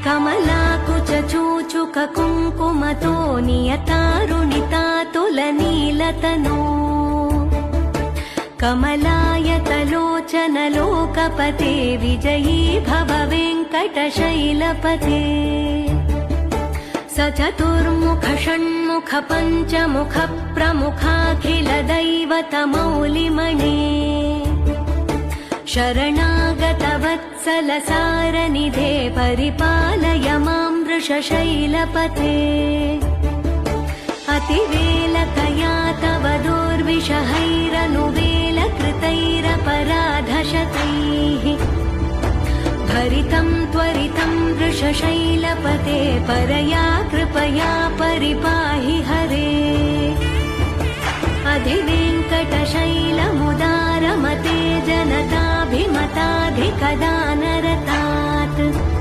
कमलाकुचूचुककुङ्कुमतो नियतारुणितातुलनीलतनो कमलायतलोचनलोकपते विजयी भव वेङ्कटशैलपते स चतुर्मुख षण्मुख पञ्चमुख प्रमुखाखिलदैवतमौलिमणे शरणागतवत्सलसारनिधे परिपालय मां वृषशैलपते अतिवेलकया तव दुर्विषहैरनुवेलकृतैरपराधशतैः भरितं त्वरितं वृषशैलपते परया कृपया परिपाहि हरे अधिवेङ्कटशैलमुदारमते जनताभिमताधिकदानरता